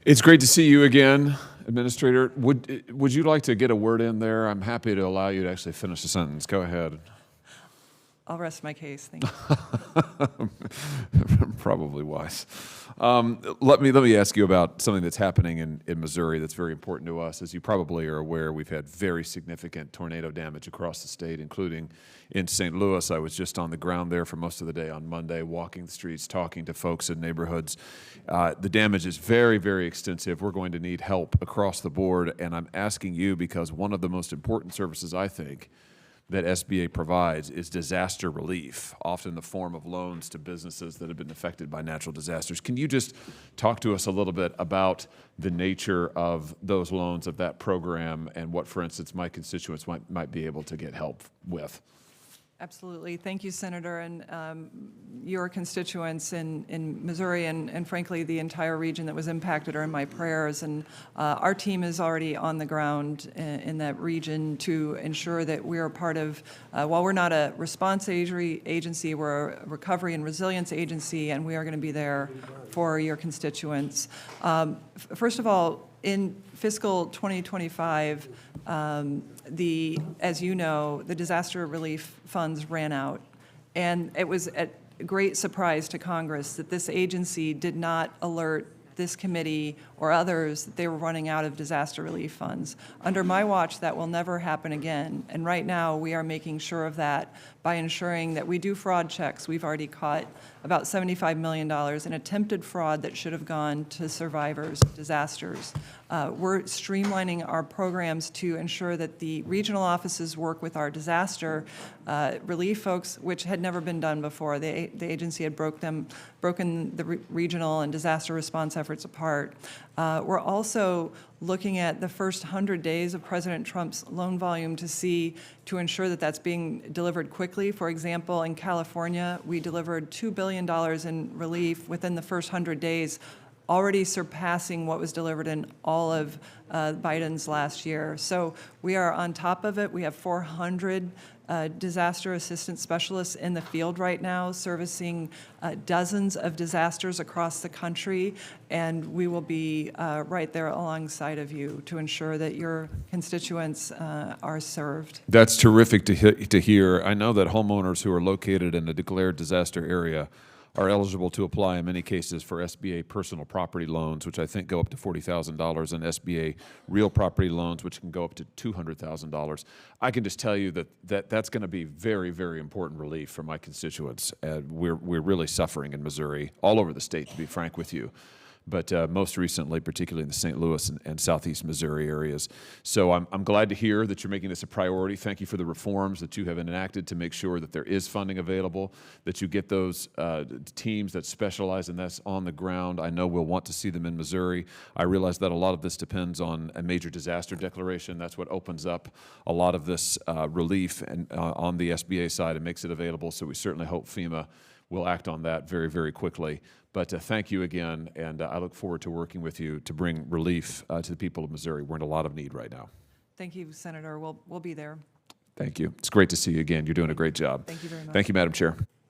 It's great to see you again, Administrator. Would you like to get a word in there? I'm happy to allow you to actually finish the sentence. Go ahead. I'll rest my case. Thank you. Probably wise. Let me ask you about something that's happening in Missouri that's very important to us. As you probably are aware, we've had very significant tornado damage across the state, including in St. Louis. I was just on the ground there for most of the day on Monday, walking the streets, talking to folks in neighborhoods. The damage is very, very extensive. We're going to need help across the board, and I'm asking you because one of the most important services, I think, that SBA provides is disaster relief, often in the form of loans to businesses that have been affected by natural disasters. Can you just talk to us a little bit about the nature of those loans, of that program, and what, for instance, my constituents might be able to get help with? Absolutely. Thank you, Senator. And your constituents in Missouri and frankly, the entire region that was impacted are in my prayers. And our team is already on the ground in that region to ensure that we are part of, while we're not a response agency, we're a recovery and resilience agency, and we are going to be there for your constituents. First of all, in fiscal 2025, as you know, the disaster relief funds ran out. And it was a great surprise to Congress that this agency did not alert this committee or others that they were running out of disaster relief funds. Under my watch, that will never happen again. And right now, we are making sure of that by ensuring that we do fraud checks. We've already caught about $75 million in attempted fraud that should have gone to survivors of disasters. We're streamlining our programs to ensure that the regional offices work with our disaster relief folks, which had never been done before. The agency had broken the regional and disaster response efforts apart. We're also looking at the first 100 days of President Trump's loan volume to ensure that that's being delivered quickly. For example, in California, we delivered $2 billion in relief within the first 100 days, already surpassing what was delivered in all of Biden's last year. So we are on top of it. We have 400 disaster assistance specialists in the field right now, servicing dozens of disasters across the country, and we will be right there alongside of you to ensure that your constituents are served. That's terrific to hear. I know that homeowners who are located in a declared disaster area are eligible to apply in many cases for SBA personal property loans, which I think go up to $40,000, and SBA real property loans, which can go up to $200,000. I can just tell you that's going to be very, very important relief for my constituents. We're really suffering in Missouri, all over the state, to be frank with you, but most recently, particularly in the St. Louis and southeast Missouri areas. So I'm glad to hear that you're making this a priority. Thank you for the reforms that you have enacted to make sure that there is funding available, that you get those teams that specialize in this on the ground. I know we'll want to see them in Missouri. I realize that a lot of this depends on a major disaster declaration. That's what opens up a lot of this relief and on the SBA side and makes it available. So we certainly hope FEMA will act on that very, very quickly. But thank you again, and I look forward to working with you to bring relief to the people of Missouri. We're in a lot of need right now. Thank you, Senator. We'll be there. Thank you. It's great to see you again. You're doing a great job. Thank you very much. Thank you, Madam Chair.